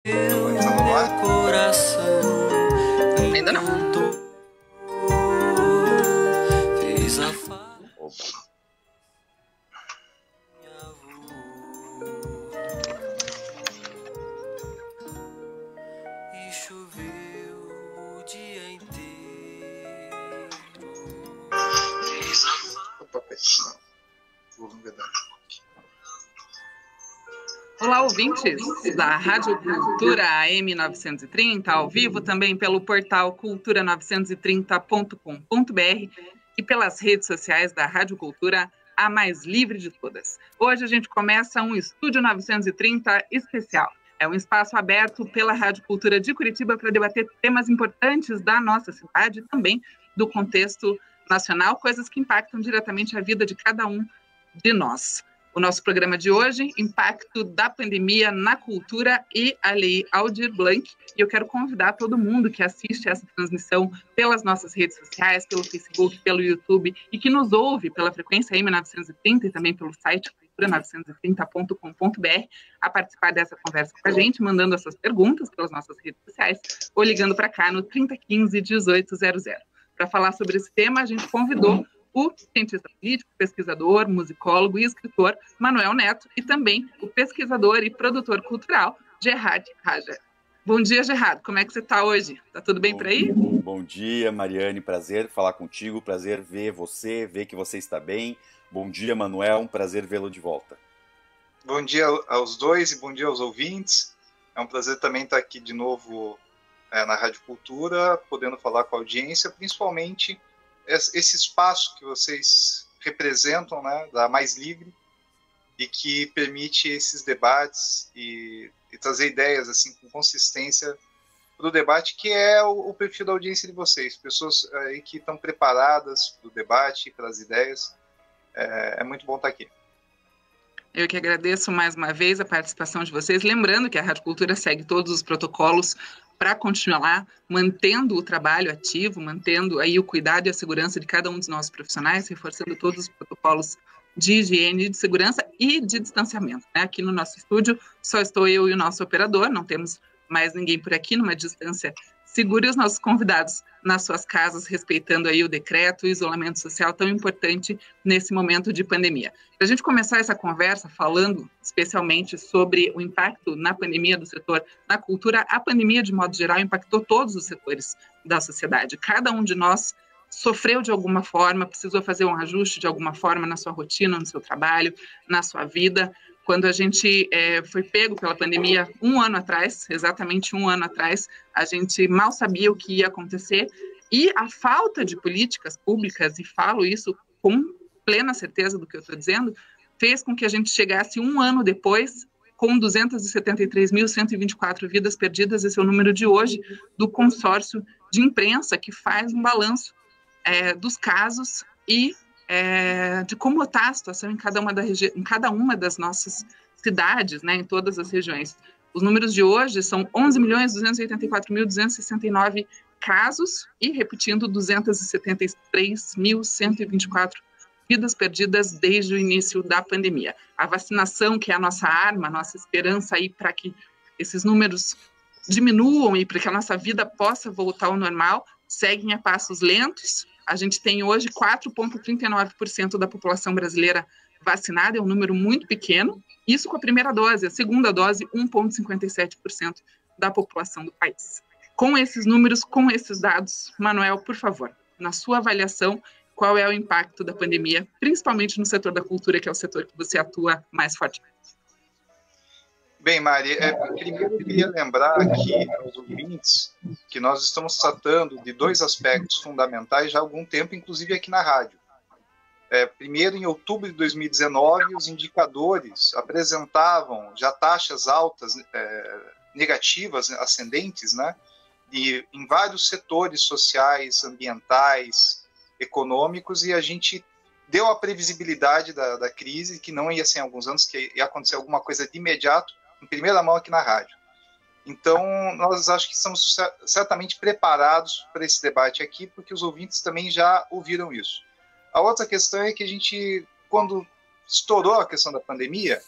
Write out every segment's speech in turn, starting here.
Ainda não. E choveu o dia inteiro. Opa, pessoal. Olá, ouvintes da Rádio Cultura AM 930, ao vivo também pelo portal cultura930.com.br e pelas redes sociais da Rádio Cultura, a mais livre de todas. Hoje a gente começa um Estúdio 930 especial. É um espaço aberto pela Rádio Cultura de Curitiba para debater temas importantes da nossa cidade e também do contexto nacional, coisas que impactam diretamente a vida de cada um de nós. O nosso programa de hoje, impacto da pandemia na cultura e a Lei Aldir Blanc. E eu quero convidar todo mundo que assiste essa transmissão pelas nossas redes sociais, pelo Facebook, pelo YouTube e que nos ouve pela frequência M930 e também pelo site cultura930.com.br a participar dessa conversa com a gente, mandando as suas perguntas pelas nossas redes sociais ou ligando para cá no 3015-1800. Para falar sobre esse tema, a gente convidou o cientista político, pesquisador, musicólogo e escritor Manuel Neto e também o pesquisador e produtor cultural Gerhard Raja. Bom dia, Gerhard. Como é que você está hoje? Está tudo bem por aí? Bom dia, Mariane. Prazer falar contigo. Prazer ver você, ver que você está bem. Bom dia, Manuel. Um prazer vê-lo de volta. Bom dia aos dois e bom dia aos ouvintes. É um prazer também estar aqui de novo na Rádio Cultura, podendo falar com a audiência, principalmente esse espaço que vocês representam, né, da Mais Livre, e que permite esses debates e trazer ideias assim com consistência para o debate, que é o perfil da audiência de vocês, pessoas aí que estão preparadas para o debate, para as ideias. É muito bom estar aqui. Eu que agradeço mais uma vez a participação de vocês, lembrando que a Rádio Cultura segue todos os protocolos para continuar mantendo o trabalho ativo, mantendo aí o cuidado e a segurança de cada um dos nossos profissionais, reforçando todos os protocolos de higiene, de segurança e de distanciamento, né? Aqui no nosso estúdio só estou eu e o nosso operador, não temos mais ninguém por aqui, numa distância segura, e os nossos convidados nas suas casas, respeitando aí o decreto, o isolamento social tão importante nesse momento de pandemia. Para a gente começar essa conversa falando especialmente sobre o impacto na pandemia do setor na cultura, a pandemia, de modo geral, impactou todos os setores da sociedade. Cada um de nós sofreu de alguma forma, precisou fazer um ajuste de alguma forma na sua rotina, no seu trabalho, na sua vida. Quando a gente foi pego pela pandemia um ano atrás, exatamente um ano atrás, a gente mal sabia o que ia acontecer, e a falta de políticas públicas, e falo isso com plena certeza do que eu estou dizendo, fez com que a gente chegasse um ano depois com 273.124 vidas perdidas. Esse é o número de hoje do consórcio de imprensa que faz um balanço dos casos e de como está a situação em cada uma das nossas cidades, né, em todas as regiões. Os números de hoje são 11.284.269 casos e, repetindo, 273.124 vidas perdidas desde o início da pandemia. A vacinação, que é a nossa arma, a nossa esperança aí para que esses números diminuam e para que a nossa vida possa voltar ao normal, seguem a passos lentos. A gente tem hoje 4,39% da população brasileira vacinada, é um número muito pequeno, isso com a primeira dose. A segunda dose, 1,57% da população do país. Com esses números, com esses dados, Manuel, por favor, na sua avaliação, qual é o impacto da pandemia, principalmente no setor da cultura, que é o setor que você atua mais fortemente? Bem, Mari, primeiro eu queria lembrar aqui aos ouvintes que nós estamos tratando de dois aspectos fundamentais já há algum tempo, inclusive aqui na rádio. Primeiro, em outubro de 2019, os indicadores apresentavam já taxas altas, negativas, ascendentes, né, em vários setores sociais, ambientais, econômicos, e a gente deu a previsibilidade da crise, que não ia ser em alguns anos, que ia acontecer alguma coisa de imediato, em primeira mão aqui na rádio. Então, nós acho que estamos certamente preparados para esse debate aqui, porque os ouvintes também já ouviram isso. A outra questão é que a gente, quando estourou a questão da pandemia,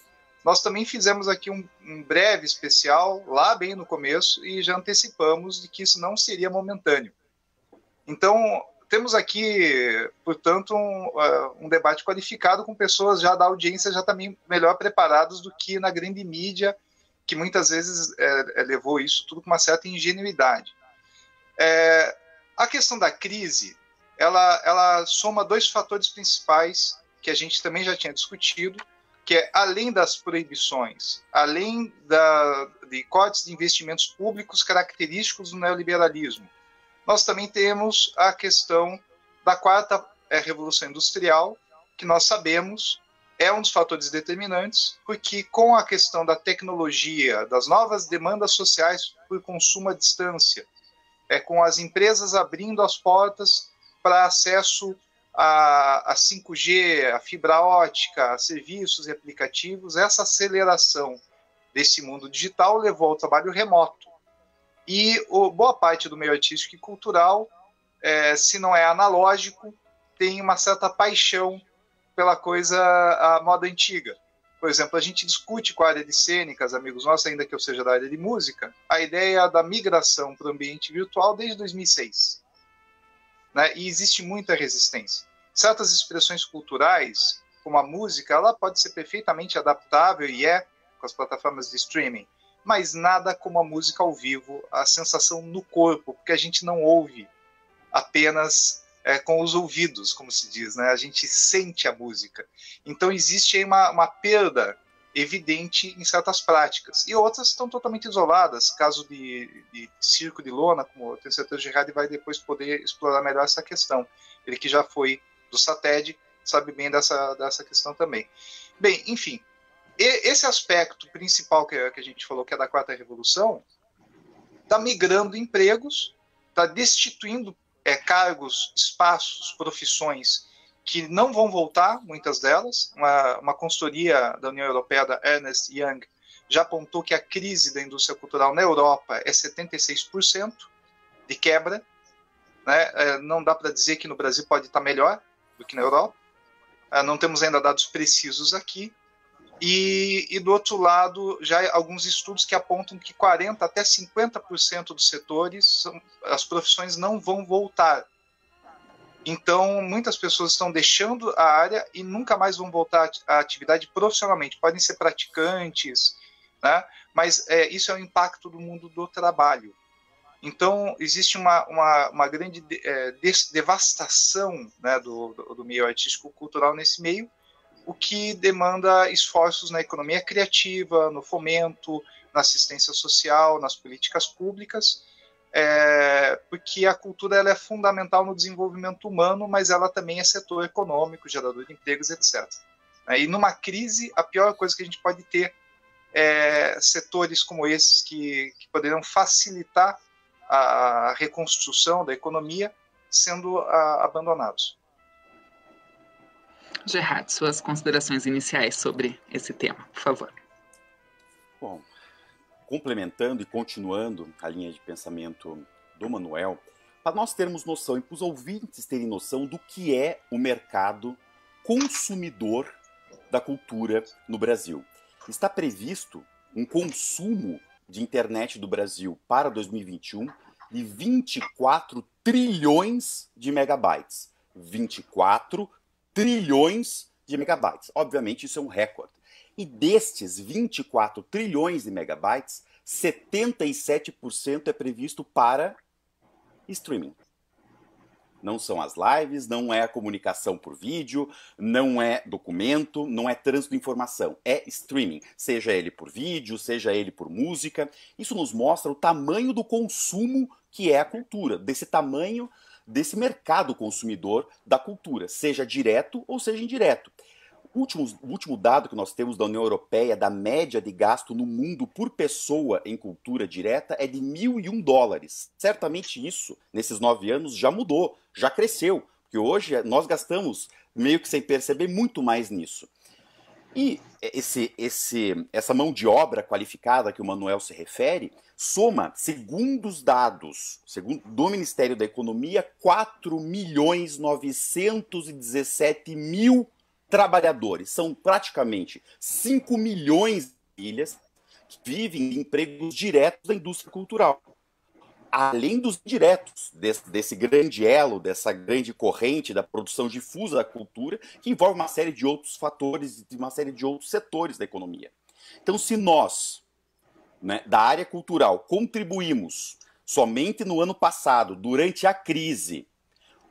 nós também fizemos aqui um breve especial, lá bem no começo, e já antecipamos de que isso não seria momentâneo. Então, temos aqui, portanto, um debate qualificado com pessoas já da audiência já também melhor preparadas do que na grande mídia, que muitas vezes levou isso tudo com uma certa ingenuidade. A questão da crise, ela soma dois fatores principais que a gente também já tinha discutido, que é, além das proibições, além de cortes de investimentos públicos característicos do neoliberalismo, nós também temos a questão da quarta revolução industrial, que nós sabemos é um dos fatores determinantes, porque com a questão da tecnologia, das novas demandas sociais por consumo à distância, com as empresas abrindo as portas para acesso a 5G, a fibra ótica, a serviços e aplicativos, essa aceleração desse mundo digital levou ao trabalho remoto. E boa parte do meio artístico e cultural, se não é analógico, tem uma certa paixão pela coisa à moda antiga. Por exemplo, a gente discute com a área de cênicas, amigos nossos, ainda que eu seja da área de música, a ideia da migração para o ambiente virtual desde 2006. Né? E existe muita resistência. Certas expressões culturais, como a música, ela pode ser perfeitamente adaptável, e com as plataformas de streaming, mas nada como a música ao vivo, a sensação no corpo, porque a gente não ouve apenas com os ouvidos, como se diz, né? A gente sente a música. Então existe aí uma perda evidente em certas práticas, e outras estão totalmente isoladas, caso de circo de lona, como eu tenho certeza que o Gerard vai depois poder explorar melhor essa questão. Ele que já foi do SATED, sabe bem dessa questão também. Bem, enfim, esse aspecto principal que a gente falou, que é da quarta revolução, está migrando empregos, está destituindo cargos, espaços, profissões que não vão voltar, muitas delas. Uma consultoria da União Europeia, da Ernst Young, já apontou que a crise da indústria cultural na Europa é 76% de quebra. Né? Não dá para dizer que no Brasil pode estar melhor do que na Europa. Não temos ainda dados precisos aqui. E do outro lado, já há alguns estudos que apontam que 40% até 50% dos setores, as profissões não vão voltar. Então, muitas pessoas estão deixando a área e nunca mais vão voltar à atividade profissionalmente. Podem ser praticantes, né? Mas isso é o impacto do mundo do trabalho. Então, existe uma grande devastação, né, do meio artístico-cultural nesse meio, o que demanda esforços na economia criativa, no fomento, na assistência social, nas políticas públicas, porque a cultura ela é fundamental no desenvolvimento humano, mas ela também é setor econômico, gerador de empregos, etc. E numa crise, a pior coisa que a gente pode ter é setores como esses que poderiam facilitar a reconstrução da economia sendo abandonados. Gerard, suas considerações iniciais sobre esse tema, por favor. Bom, complementando e continuando a linha de pensamento do Manuel, para nós termos noção e para os ouvintes terem noção do que é o mercado consumidor da cultura no Brasil. Está previsto um consumo de internet do Brasil para 2021 de 24 trilhões de megabytes. 24 trilhões de megabytes. Obviamente, isso é um recorde. E destes 24 trilhões de megabytes, 77% é previsto para streaming. Não são as lives, não é a comunicação por vídeo, não é documento, não é trânsito de informação, é streaming. Seja ele por vídeo, seja ele por música. Isso nos mostra o tamanho do consumo que é a cultura, desse tamanho desse mercado consumidor da cultura, seja direto ou seja indireto. O último dado que nós temos da União Europeia, da média de gasto no mundo por pessoa em cultura direta, é de $1.001. Certamente isso, nesses 9 anos, já mudou, já cresceu, porque hoje nós gastamos, meio que sem perceber, muito mais nisso. E essa mão de obra qualificada que o Manuel se refere, soma, segundo os dados do Ministério da Economia, 4.917.000 trabalhadores. São praticamente 5 milhões de famílias que vivem de empregos diretos da indústria cultural. Além dos indiretos, desse grande elo, dessa grande corrente da produção difusa da cultura, que envolve uma série de outros fatores e uma série de outros setores da economia. Então, se nós, né, da área cultural, contribuímos somente no ano passado, durante a crise,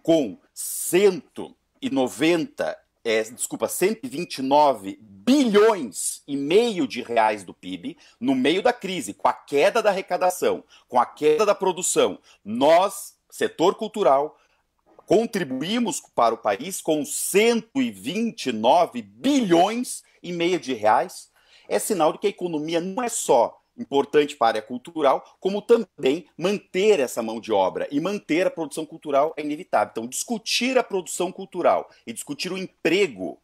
com 129 bilhões e meio de reais do PIB, no meio da crise, com a queda da arrecadação, com a queda da produção, nós, setor cultural, contribuímos para o país com 129 bilhões e meio de reais. É sinal de que a economia não é só importante para a área cultural, como também manter essa mão de obra e manter a produção cultural é inevitável. Então, discutir a produção cultural e discutir o emprego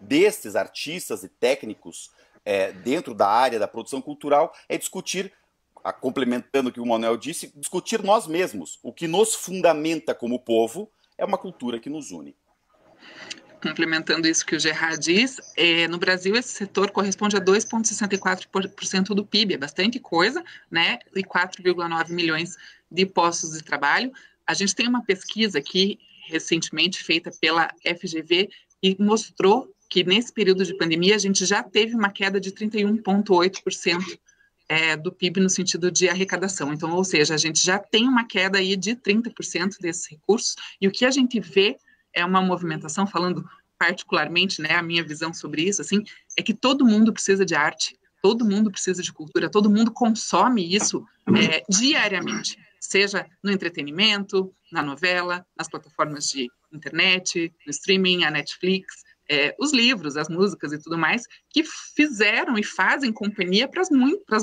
desses artistas e técnicos dentro da área da produção cultural é discutir, complementando o que o Manuel disse, discutir nós mesmos. O que nos fundamenta como povo é uma cultura que nos une. Complementando isso que o Gerard diz, no Brasil esse setor corresponde a 2,64% do PIB, é bastante coisa, né? E 4,9 milhões de postos de trabalho. A gente tem uma pesquisa aqui, recentemente feita pela FGV, e mostrou que nesse período de pandemia a gente já teve uma queda de 31,8% do PIB no sentido de arrecadação. Então, ou seja, a gente já tem uma queda aí de 30% desses recursos, e o que a gente vê é uma movimentação, falando particularmente, né, a minha visão sobre isso, assim, é que todo mundo precisa de arte, todo mundo precisa de cultura, todo mundo consome isso diariamente, seja no entretenimento, na novela, nas plataformas de internet, no streaming, a Netflix, os livros, as músicas e tudo mais, que fizeram e fazem companhia para as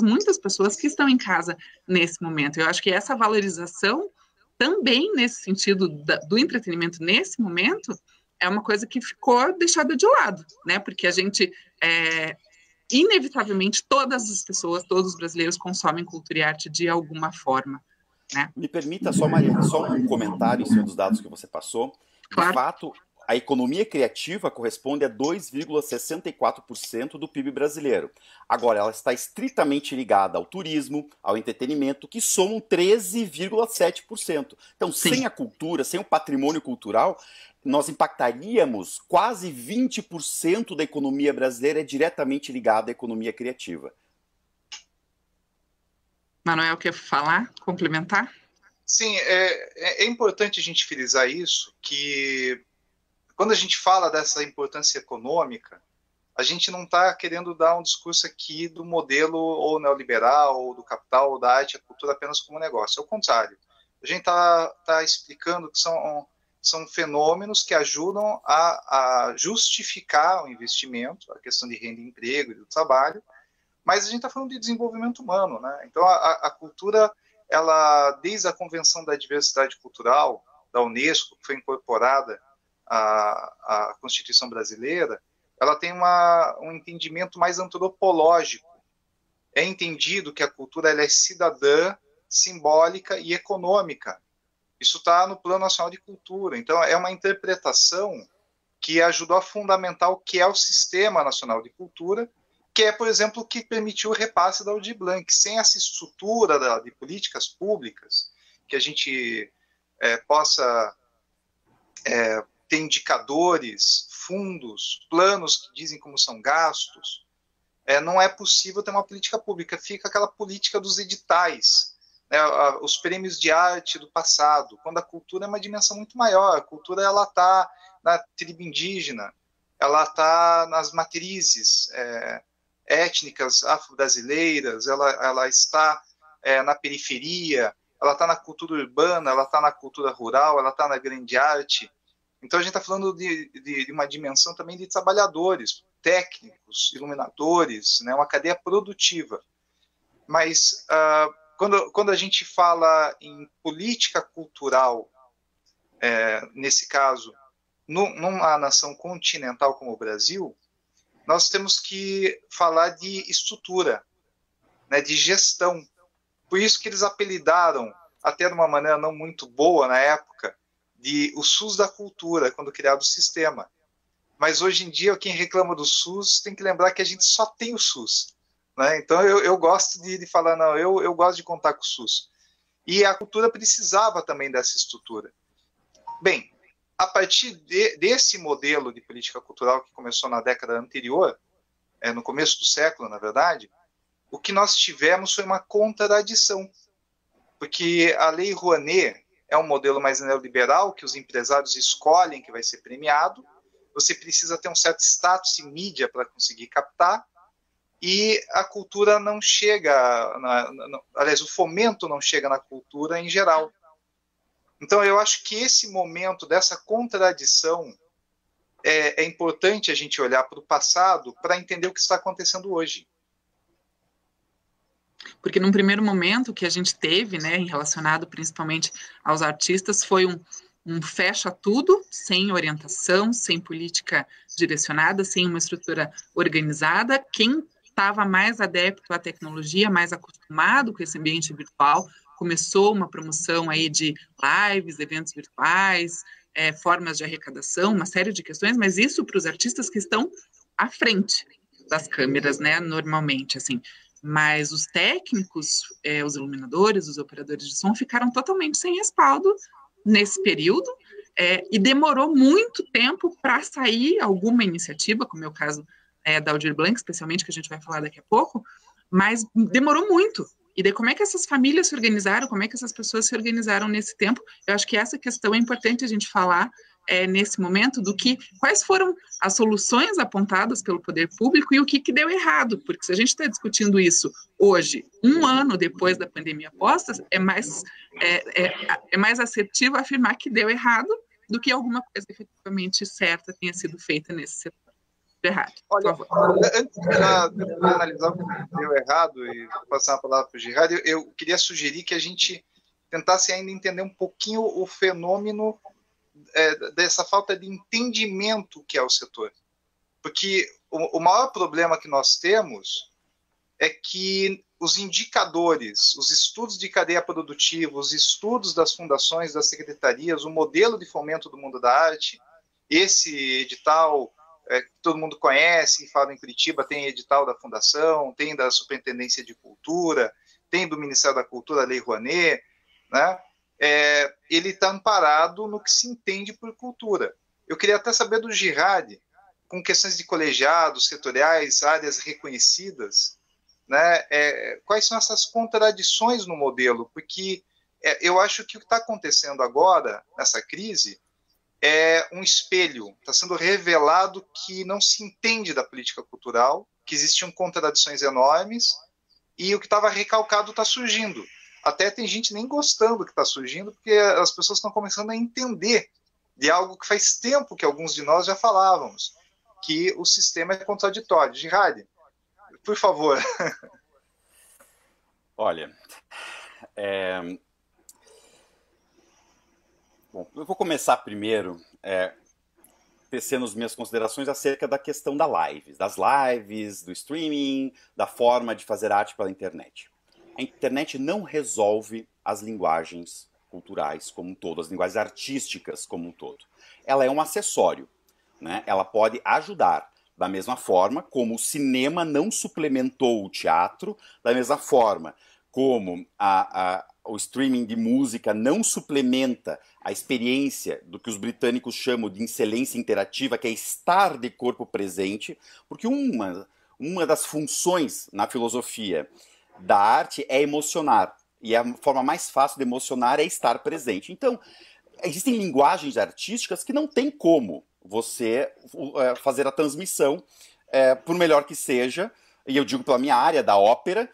muitas pessoas que estão em casa nesse momento. Eu acho que essa valorização também nesse sentido do entretenimento nesse momento é uma coisa que ficou deixada de lado, né? Porque a gente, inevitavelmente, todas as pessoas, todos os brasileiros consomem cultura e arte de alguma forma, né? Me permita só, Mariana, só um comentário em cima dos dados que você passou. Claro. De fato, a economia criativa corresponde a 2,64% do PIB brasileiro. Agora, ela está estritamente ligada ao turismo, ao entretenimento, que somam 13,7%. Então, Sim. Sem a cultura, sem o patrimônio cultural, nós impactaríamos quase 20% da economia brasileira diretamente ligada à economia criativa. Manuel, quer falar, complementar? Sim, é importante a gente frisar isso, que quando a gente fala dessa importância econômica, a gente não está querendo dar um discurso aqui do modelo ou neoliberal, ou do capital, ou da arte, a cultura apenas como negócio. Ao contrário, a gente está explicando que são fenômenos que ajudam a justificar o investimento, a questão de renda e emprego e do trabalho, mas a gente está falando de desenvolvimento humano, né? Então, a cultura, ela, desde a Convenção da Diversidade Cultural, da Unesco, que foi incorporada à Constituição Brasileira, ela tem um entendimento mais antropológico. É entendido que a cultura ela é cidadã, simbólica e econômica. Isso está no Plano Nacional de Cultura. Então, é uma interpretação que ajudou a fundamentar o que é o Sistema Nacional de Cultura, que é, por exemplo, o que permitiu o repasse da Aldir Blanc. Sem essa estrutura de políticas públicas, que a gente possa ter indicadores, fundos, planos que dizem como são gastos, não é possível ter uma política pública. Fica aquela política dos editais, né, os prêmios de arte do passado, quando a cultura é uma dimensão muito maior. A cultura ela está na tribo indígena, ela está nas matrizes étnicas afro-brasileiras, ela está na periferia, ela está na cultura urbana, ela está na cultura rural, ela está na grande arte. Então a gente está falando de uma dimensão também de trabalhadores, técnicos, iluminadores, né, uma cadeia produtiva. Mas quando a gente fala em política cultural, nesse caso, numa nação continental como o Brasil, nós temos que falar de estrutura, né, de gestão. Por isso que eles apelidaram, até de uma maneira não muito boa na época, de o SUS da cultura, quando criado o sistema. mas hoje em dia quem reclama do SUS tem que lembrar que a gente só tem o SUS, né? Então eu gosto de falar, não, eu gosto de contar com o SUS. E a cultura precisava também dessa estrutura. Bem, a partir desse modelo de política cultural que começou na década anterior, no começo do século, na verdade, o que nós tivemos foi uma contradição, porque a Lei Rouanet é um modelo mais neoliberal, que os empresários escolhem que vai ser premiado, você precisa ter um certo status em mídia para conseguir captar, e a cultura não chega, aliás, o fomento não chega na cultura em geral. Então, eu acho que esse momento dessa contradição é importante a gente olhar para o passado para entender o que está acontecendo hoje. Porque num primeiro momento que a gente teve, né, relacionado principalmente aos artistas, foi um fecha tudo, sem orientação, sem política direcionada, sem uma estrutura organizada. Quem estava mais adepto à tecnologia, mais acostumado com esse ambiente virtual, começou uma promoção aí de lives, eventos virtuais, formas de arrecadação, uma série de questões, mas isso para os artistas que estão à frente das câmeras, né, normalmente, assim. Mas os técnicos, os iluminadores, os operadores de som ficaram totalmente sem respaldo nesse período, e demorou muito tempo para sair alguma iniciativa, como é o caso da Aldir Blanc, especialmente, que a gente vai falar daqui a pouco, mas demorou muito. E daí como é que essas famílias se organizaram, como é que essas pessoas se organizaram nesse tempo? Eu acho que essa questão é importante a gente falar nesse momento quais foram as soluções apontadas pelo poder público e o que deu errado, porque se a gente está discutindo isso hoje, um ano depois da pandemia posta, é mais assertivo afirmar que deu errado do que alguma coisa efetivamente certa tenha sido feita nesse setor. Errado. Olha, antes de analisar o que deu errado e passar a palavra para o Girardi, eu queria sugerir que a gente tentasse ainda entender um pouquinho o fenômeno dessa falta de entendimento que é o setor. Porque o maior problema que nós temos é que os indicadores, os estudos de cadeia produtiva, os estudos das fundações, das secretarias, o modelo de fomento do mundo da arte, esse edital que todo mundo conhece, que fala em Curitiba, tem edital da Fundação, tem da Superintendência de Cultura, tem do Ministério da Cultura, a Lei Rouanet, né? Ele está amparado no que se entende por cultura. Eu queria até saber do Girardi, com questões de colegiados, setoriais, áreas reconhecidas, né? Quais são essas contradições no modelo? Porque eu acho que o que está acontecendo agora, nessa crise, é um espelho, está sendo revelado que não se entende da política cultural, que existiam contradições enormes, e o que estava recalcado está surgindo. Até tem gente nem gostando do que está surgindo, porque as pessoas estão começando a entender de algo que faz tempo que alguns de nós já falávamos, que o sistema é contraditório. Girardi, por favor. Olha, bom, eu vou começar primeiro tecendo as minhas considerações acerca da questão das lives, do streaming, da forma de fazer arte pela internet. A internet não resolve as linguagens culturais como um todo, as linguagens artísticas como um todo. Ela é um acessório, né? Ela pode ajudar, da mesma forma como o cinema não suplementou o teatro, da mesma forma como o streaming de música não suplementa a experiência do que os britânicos chamam de excelência interativa, que é estar de corpo presente, porque uma das funções na filosofia da arte é emocionar, e a forma mais fácil de emocionar é estar presente. Então, existem linguagens artísticas que não tem como você fazer a transmissão, por melhor que seja, e eu digo pela minha área da ópera,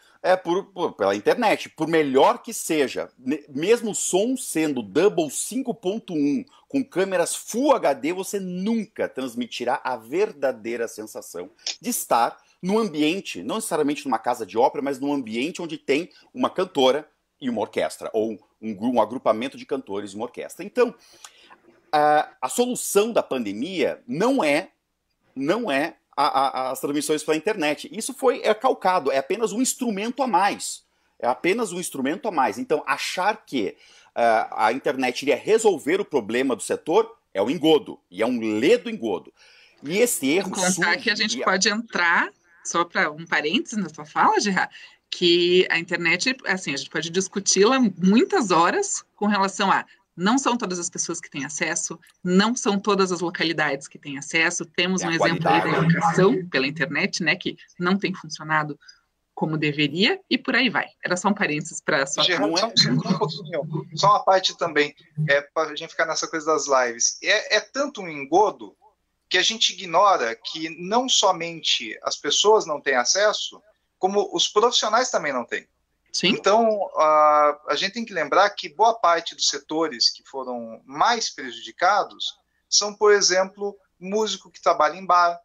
pela internet, por melhor que seja, mesmo o som sendo double 5.1 com câmeras Full HD, você nunca transmitirá a verdadeira sensação de estar no ambiente, não necessariamente numa casa de ópera, mas num ambiente onde tem uma cantora e uma orquestra, ou um agrupamento de cantores e uma orquestra. Então, a solução da pandemia não é as transmissões pela internet. Isso é calcado, é apenas um instrumento a mais. É apenas um instrumento a mais. Então, achar que a internet iria resolver o problema do setor é um engodo, e é um ledo engodo. E esse erro contar surge, que a gente pode entrar, só para um parênteses na sua fala, Gerard, que a internet, assim, a gente pode discuti-la muitas horas com relação a não são todas as pessoas que têm acesso, não são todas as localidades que têm acesso. Temos um exemplo aí da educação pela internet, né, que não tem funcionado como deveria, e por aí vai. Era só um parênteses para sua Geraldo, só uma parte também, para a gente ficar nessa coisa das lives. É tanto um engodo que a gente ignora que não somente as pessoas não têm acesso, como os profissionais também não têm. Sim. Então, a gente tem que lembrar que boa parte dos setores que foram mais prejudicados são, por exemplo, músico que trabalha em bar,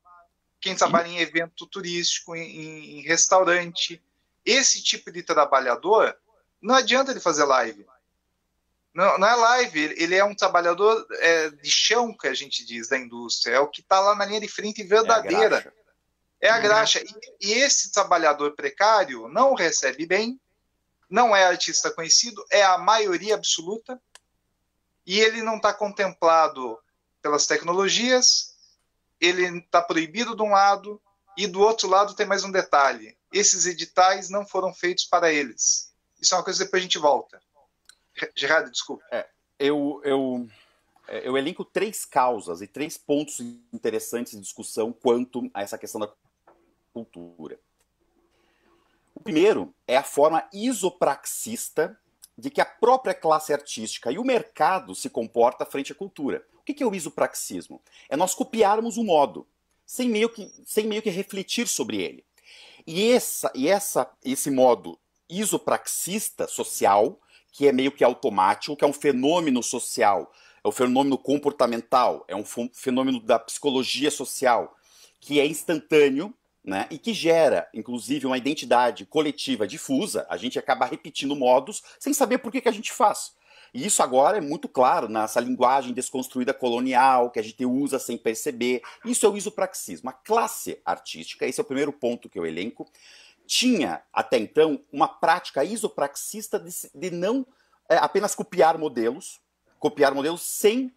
quem trabalha em evento turístico, em restaurante. Esse tipo de trabalhador, não adianta ele fazer live. Não é live, ele é um trabalhador de chão, que a gente diz, da indústria. É o que está lá na linha de frente verdadeira. É a graxa. E esse trabalhador precário não recebe bem, não é artista conhecido, é a maioria absoluta, e ele não está contemplado pelas tecnologias, ele está proibido de um lado, e do outro lado tem mais um detalhe: esses editais não foram feitos para eles. Isso é uma coisa que depois a gente volta. Gerardo, desculpa. Eu elenco 3 causas e 3 pontos interessantes de discussão quanto a essa questão da cultura. O primeiro é a forma isopraxista de que a própria classe artística e o mercado se comporta frente à cultura. O que é o isopraxismo? É nós copiarmos o modo, sem meio que refletir sobre ele. E esse modo isopraxista social, que é meio que automático, que é um fenômeno social, é um fenômeno comportamental, é um fenômeno da psicologia social, que é instantâneo, né, e que gera, inclusive, uma identidade coletiva difusa. A gente acaba repetindo modos sem saber por que a gente faz. E isso agora é muito claro nessa linguagem desconstruída colonial que a gente usa sem perceber. Isso é o isopraxismo. A classe artística, esse é o primeiro ponto que eu elenco, tinha até então uma prática isopraxista de não apenas copiar modelos sem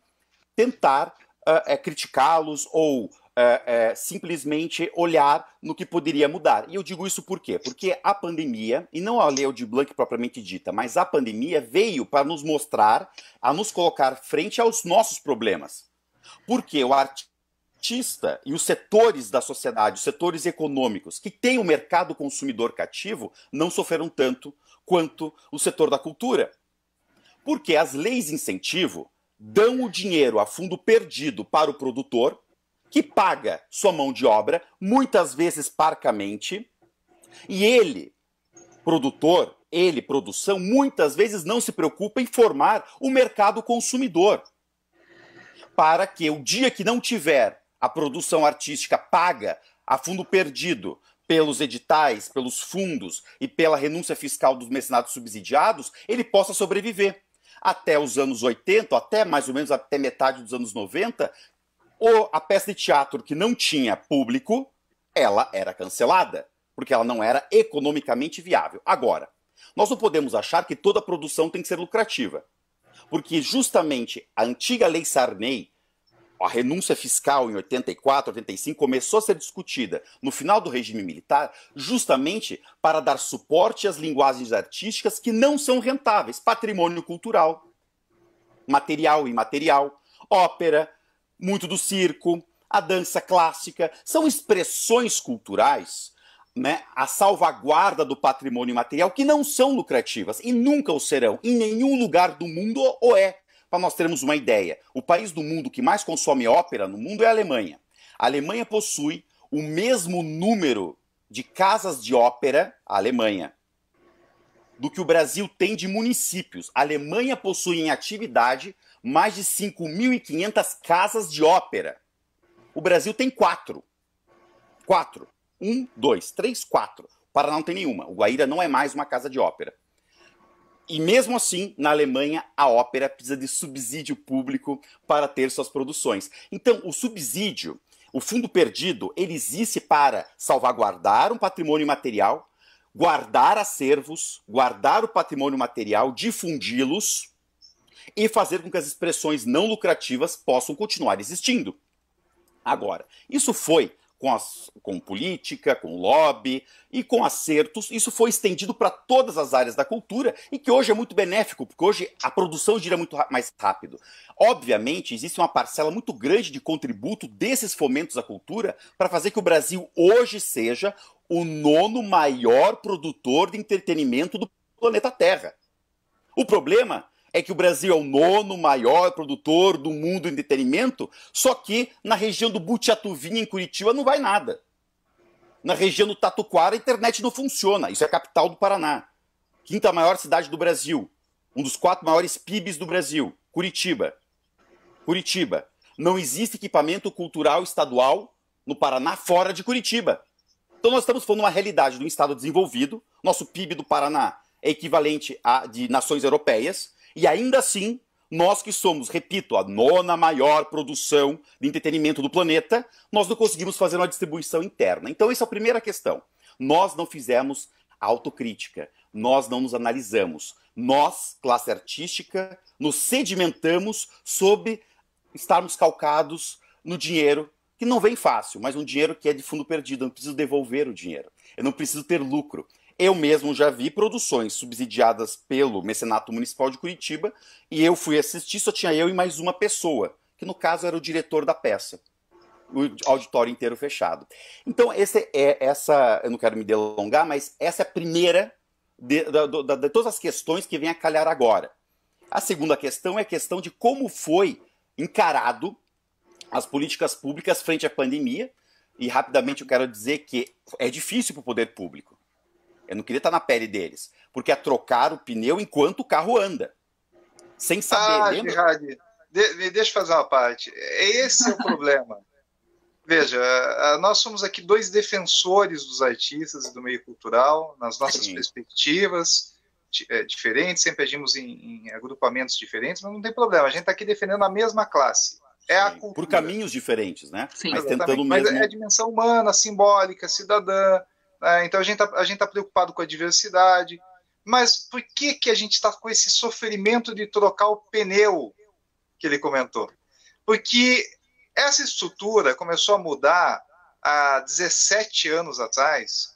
tentar criticá-los ou simplesmente olhar no que poderia mudar. E eu digo isso por quê? Porque a pandemia, e não a Lei Aldir Blanc propriamente dita, mas a pandemia veio para nos mostrar, a nos colocar frente aos nossos problemas. Porque o artista e os setores da sociedade, os setores econômicos que têm o mercado consumidor cativo, não sofreram tanto quanto o setor da cultura. Porque as leis de incentivo dão o dinheiro a fundo perdido para o produtor, que paga sua mão de obra, muitas vezes parcamente, e ele, produção, muitas vezes não se preocupa em formar o mercado consumidor, para que o dia que não tiver a produção artística paga a fundo perdido pelos editais, pelos fundos e pela renúncia fiscal dos mecenatos subsidiados, ele possa sobreviver. Até os anos 80, até mais ou menos até metade dos anos 90, a peça de teatro que não tinha público, ela era cancelada, porque ela não era economicamente viável. Agora, nós não podemos achar que toda produção tem que ser lucrativa, porque justamente a antiga Lei Sarney, a renúncia fiscal em 84, 85, começou a ser discutida no final do regime militar, justamente para dar suporte às linguagens artísticas que não são rentáveis, patrimônio cultural, material e imaterial, ópera, muito do circo, a dança clássica, são expressões culturais, né, a salvaguarda do patrimônio imaterial que não são lucrativas e nunca o serão, em nenhum lugar do mundo ou é. Para nós termos uma ideia, o país do mundo que mais consome ópera no mundo é a Alemanha. A Alemanha possui o mesmo número de casas de ópera, a Alemanha, do que o Brasil tem de municípios. A Alemanha possui em atividade mais de 5.500 casas de ópera. O Brasil tem 4. 4. 1, 2, 3, 4. O Paraná não tem nenhuma. O Guaíra não é mais uma casa de ópera. E mesmo assim, na Alemanha, a ópera precisa de subsídio público para ter suas produções. Então, o subsídio, o fundo perdido, ele existe para salvaguardar um patrimônio material, guardar acervos, guardar o patrimônio material, difundi-los e fazer com que as expressões não lucrativas possam continuar existindo. Agora, isso foi com política, com lobby e com acertos, isso foi estendido para todas as áreas da cultura e que hoje é muito benéfico, porque hoje a produção gira muito mais rápido. Obviamente, existe uma parcela muito grande de contributo desses fomentos à cultura para fazer que o Brasil hoje seja o 9º maior produtor de entretenimento do planeta Terra. O problema é que o Brasil é o 9º maior produtor do mundo de entretenimento, só que na região do Botucatu, em Curitiba, não vai nada. Na região do Tatuquara, a internet não funciona. Isso é a capital do Paraná. 5ª maior cidade do Brasil. Um dos 4 maiores PIBs do Brasil. Curitiba. Curitiba. Não existe equipamento cultural estadual no Paraná fora de Curitiba. Então nós estamos falando de uma realidade de um estado desenvolvido. Nosso PIB do Paraná é equivalente a de nações europeias. E ainda assim, nós que somos, repito, a 9ª maior produção de entretenimento do planeta, nós não conseguimos fazer uma distribuição interna. Então essa é a primeira questão. Nós não fizemos autocrítica, nós não nos analisamos. Nós, classe artística, nos sedimentamos sob estarmos calcados no dinheiro, que não vem fácil, mas um dinheiro que é de fundo perdido. Eu não preciso devolver o dinheiro, eu não preciso ter lucro. Eu mesmo já vi produções subsidiadas pelo Mecenato Municipal de Curitiba e eu fui assistir, só tinha eu e mais uma pessoa, que no caso era o diretor da peça, o auditório inteiro fechado. Então, eu não quero me delongar, mas essa é a primeira de todas as questões que vem a calhar agora. A segunda questão é a questão de como foi encarado as políticas públicas frente à pandemia, e rapidamente eu quero dizer que é difícil para o poder público. Eu não queria estar na pele deles, porque é trocar o pneu enquanto o carro anda. Sem saber. Gerard, deixa eu fazer uma parte. Esse é o problema. Veja, nós somos aqui 2 defensores dos artistas e do meio cultural, nas nossas perspectivas diferentes, sempre agimos em agrupamentos diferentes, mas não tem problema, a gente está aqui defendendo a mesma classe. É a cultura. Por caminhos diferentes, né? Sim, mas tentando mesmo. Mas é a dimensão humana, simbólica, cidadã. Então a gente tá preocupado com a diversidade, mas por que a gente está com esse sofrimento de trocar o pneu que ele comentou? Porque essa estrutura começou a mudar há 17 anos atrás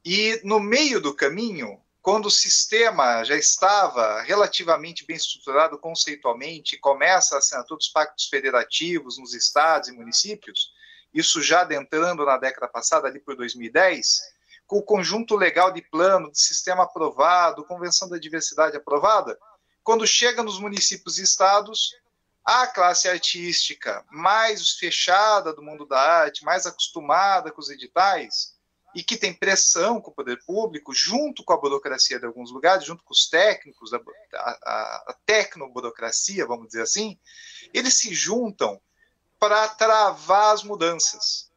e no meio do caminho, quando o sistema já estava relativamente bem estruturado conceitualmente, começa a assinatura dos pactos federativos nos estados e municípios, isso já adentrando na década passada, ali por 2010, com o conjunto legal de plano, de sistema aprovado, convenção da diversidade aprovada, quando chega nos municípios e estados, a classe artística mais fechada do mundo da arte, mais acostumada com os editais, e que tem pressão com o poder público, junto com a burocracia de alguns lugares, junto com os técnicos, a tecnoburocracia, vamos dizer assim, eles se juntam para travar as mudanças.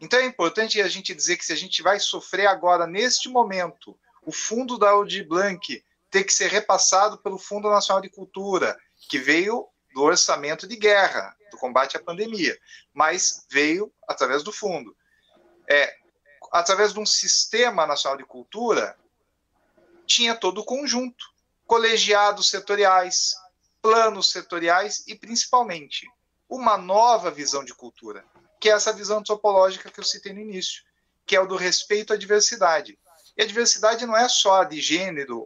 Então é importante a gente dizer que se a gente vai sofrer agora, neste momento, o fundo da Aldir Blanc ter que ser repassado pelo Fundo Nacional de Cultura, que veio do orçamento de guerra, do combate à pandemia, mas veio através do fundo. Através de um sistema nacional de cultura, tinha todo o conjunto, colegiados setoriais, planos setoriais e, principalmente, uma nova visão de cultura, que é essa visão antropológica que eu citei no início, que é o do respeito à diversidade. E a diversidade não é só a de gênero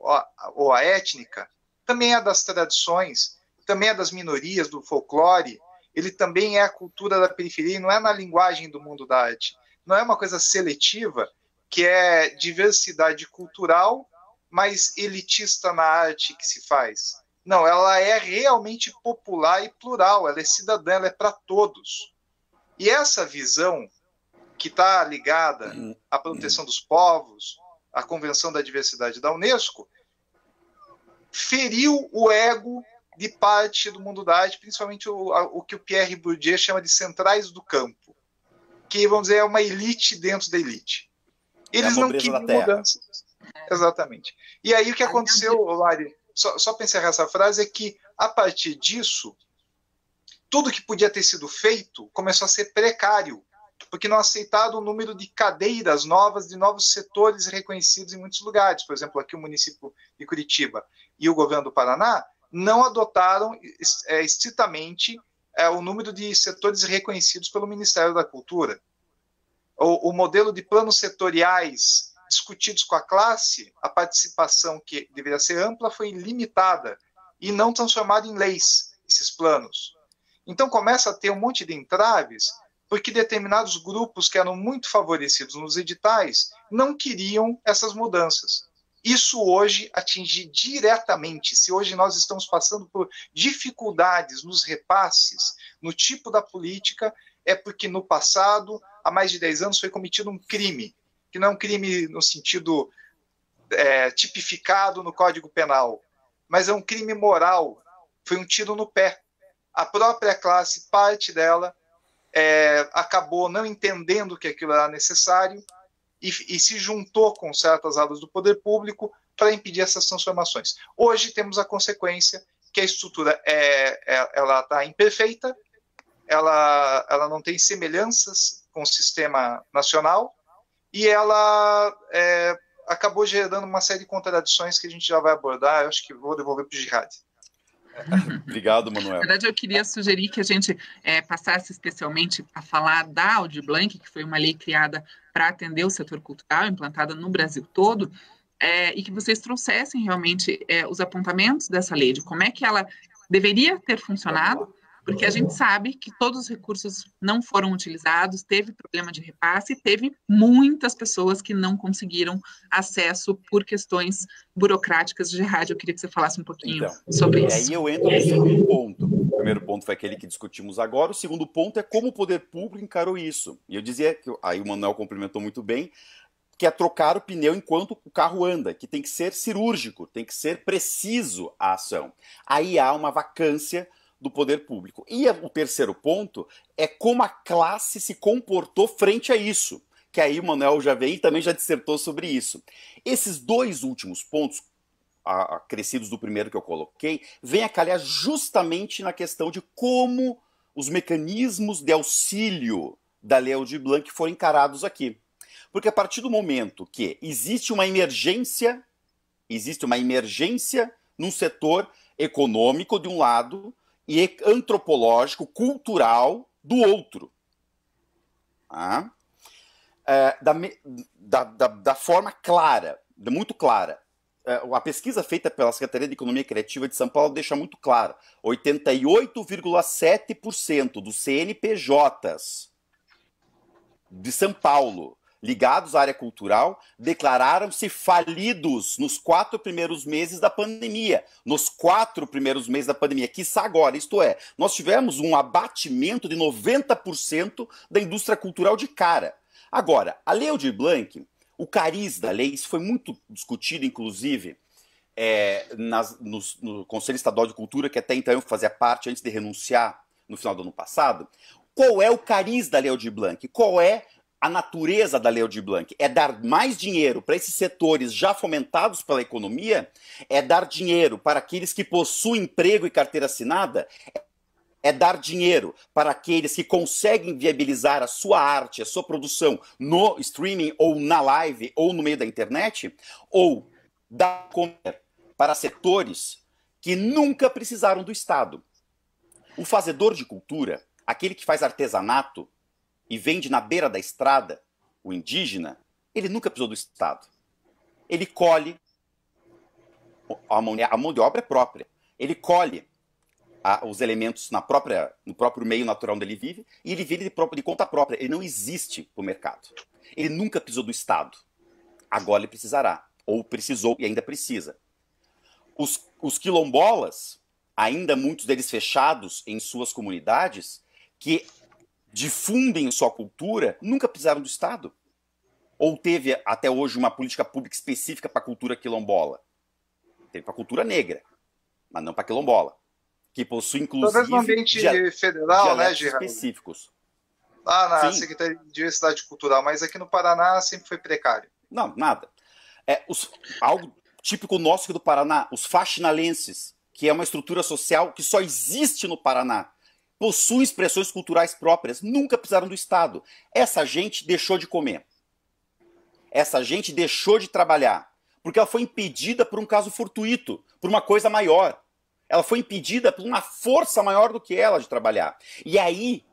ou a étnica, também é das tradições, também é das minorias, do folclore, ele também é a cultura da periferia, não é na linguagem do mundo da arte. Não é uma coisa seletiva, que é diversidade cultural, mas elitista na arte que se faz. Não, ela é realmente popular e plural, ela é cidadã, ela é para todos. E essa visão, que está ligada à proteção dos povos, à Convenção da Diversidade da Unesco, feriu o ego de parte do mundo da arte, principalmente o que o Pierre Bourdieu chama de centrais do campo, que, vamos dizer, é uma elite dentro da elite. Eles não queriam mudanças. Exatamente. E aí o que aconteceu, Lari, só para encerrar essa frase, é que, a partir disso, tudo que podia ter sido feito começou a ser precário, porque não aceitaram o número de cadeiras novas, de novos setores reconhecidos em muitos lugares. Por exemplo, aqui o município de Curitiba e o governo do Paraná não adotaram estritamente o número de setores reconhecidos pelo Ministério da Cultura. O modelo de planos setoriais discutidos com a classe, a participação que deveria ser ampla foi limitada e não transformada em leis, esses planos. Então começa a ter um monte de entraves, porque determinados grupos que eram muito favorecidos nos editais não queriam essas mudanças. Isso hoje atinge diretamente, se hoje nós estamos passando por dificuldades nos repasses, no tipo da política, é porque no passado, há mais de 10 anos, foi cometido um crime, que não é um crime no sentido tipificado no Código Penal, mas é um crime moral, foi um tiro no pé. A própria classe, parte dela, acabou não entendendo que aquilo era necessário e se juntou com certas alas do poder público para impedir essas transformações. Hoje temos a consequência que a estrutura ela está imperfeita, ela não tem semelhanças com o sistema nacional e ela acabou gerando uma série de contradições que a gente já vai abordar. Eu acho que vou devolver para o Girardi. Obrigado, Manuel. Na verdade, eu queria sugerir que a gente passasse especialmente a falar da Aldir Blanc, que foi uma lei criada para atender o setor cultural, implantada no Brasil todo, e que vocês trouxessem realmente os apontamentos dessa lei, de como é que ela deveria ter funcionado, porque a gente sabe que todos os recursos não foram utilizados, teve problema de repasse, teve muitas pessoas que não conseguiram acesso por questões burocráticas. Gerard, eu queria que você falasse um pouquinho sobre isso. Aí eu entro no segundo ponto. O primeiro ponto foi aquele que discutimos agora, o segundo ponto é como o poder público encarou isso. E eu dizia, aí o Manuel complementou muito bem, que é trocar o pneu enquanto o carro anda, que tem que ser cirúrgico, tem que ser preciso a ação. Aí há uma vacância do poder público. E o terceiro ponto é como a classe se comportou frente a isso, que aí o Manuel já veio e também já dissertou sobre isso. Esses dois últimos pontos, acrescidos do primeiro que eu coloquei, vêm a calhar justamente na questão de como os mecanismos de auxílio da Lei Aldir Blanc foram encarados aqui. Porque a partir do momento que existe uma emergência num setor econômico de um lado e antropológico, cultural do outro. Da forma clara, muito clara. A pesquisa feita pela Secretaria de Economia Criativa de São Paulo deixa muito claro. 88,7% dos CNPJs de São Paulo ligados à área cultural, declararam-se falidos nos 4 primeiros meses da pandemia. Nos 4 primeiros meses da pandemia, quiçá agora, isto é, nós tivemos um abatimento de 90% da indústria cultural de cara. Agora, a Lei Aldir Blanc, o cariz da lei, isso foi muito discutido, inclusive, no Conselho Estadual de Cultura, que até então eu fazia parte antes de renunciar no final do ano passado. Qual é o cariz da Lei Aldir Blanc? Qual é a natureza da Lei Aldir Blanc? É dar mais dinheiro para esses setores já fomentados pela economia? É dar dinheiro para aqueles que possuem emprego e carteira assinada? É dar dinheiro para aqueles que conseguem viabilizar a sua arte, a sua produção no streaming ou na live ou no meio da internet? Ou dar para setores que nunca precisaram do Estado? O fazedor de cultura, aquele que faz artesanato e vende na beira da estrada, o indígena, ele nunca precisou do Estado. Ele colhe, a mão de obra é própria, ele colhe os elementos no próprio meio natural onde ele vive, e ele vive de conta própria, ele não existe para o mercado. Ele nunca precisou do Estado. Agora ele precisará, ou precisou e ainda precisa. Os quilombolas, ainda muitos deles fechados em suas comunidades, que difundem sua cultura, nunca precisaram do Estado. Ou teve até hoje uma política pública específica para a cultura quilombola? Teve para a cultura negra, mas não para a quilombola. Que possui, inclusive, talvez no ambiente federal, né, Gerardo? Específicos. Lá na Secretaria de Diversidade Cultural, mas aqui no Paraná sempre foi precário. Não, nada. Algo típico nosso aqui do Paraná, os faxinalenses, que é uma estrutura social que só existe no Paraná, possuem expressões culturais próprias, nunca precisaram do Estado. Essa gente deixou de comer. Essa gente deixou de trabalhar, porque ela foi impedida por um caso fortuito, por uma coisa maior. Ela foi impedida por uma força maior do que ela de trabalhar. E aí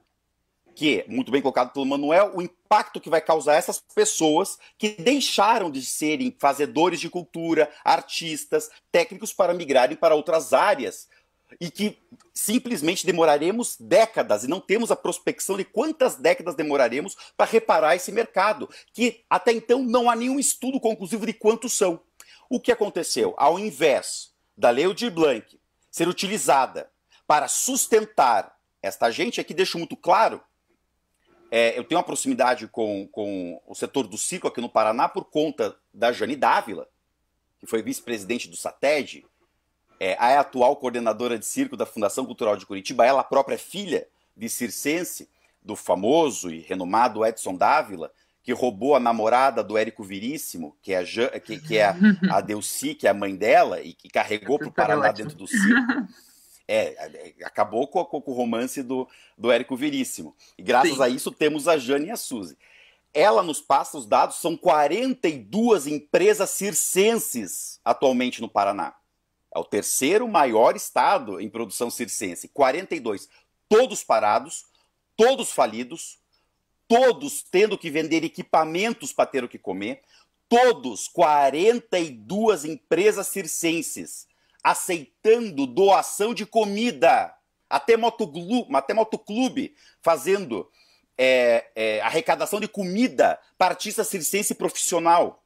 que, muito bem colocado pelo Manuel, o impacto que vai causar essas pessoas que deixaram de serem fazedores de cultura, artistas, técnicos para migrarem para outras áreas e que simplesmente demoraremos décadas e não temos a prospecção de quantas décadas demoraremos para reparar esse mercado, que até então não há nenhum estudo conclusivo de quantos são. O que aconteceu? Ao invés da Lei Aldir Blanc ser utilizada para sustentar esta gente, aqui deixo muito claro, eu tenho uma proximidade com o setor do circo aqui no Paraná por conta da Jane Dávila, que foi vice-presidente do SATED, é a atual coordenadora de circo da Fundação Cultural de Curitiba, ela própria é filha de circense, do famoso e renomado Edson Dávila, que roubou a namorada do Érico Veríssimo, que é a Delcy, que é a mãe dela, e que carregou para o Paraná dentro do circo. Acabou com o romance do Érico Veríssimo. E graças a isso temos a Jane e a Suzy. Ela nos passa os dados, são 42 empresas circenses atualmente no Paraná. É o terceiro maior estado em produção circense. 42. Todos parados, todos falidos, todos tendo que vender equipamentos para ter o que comer. Todos, 42 empresas circenses aceitando doação de comida. Até motoclube fazendo arrecadação de comida para artista circense profissional.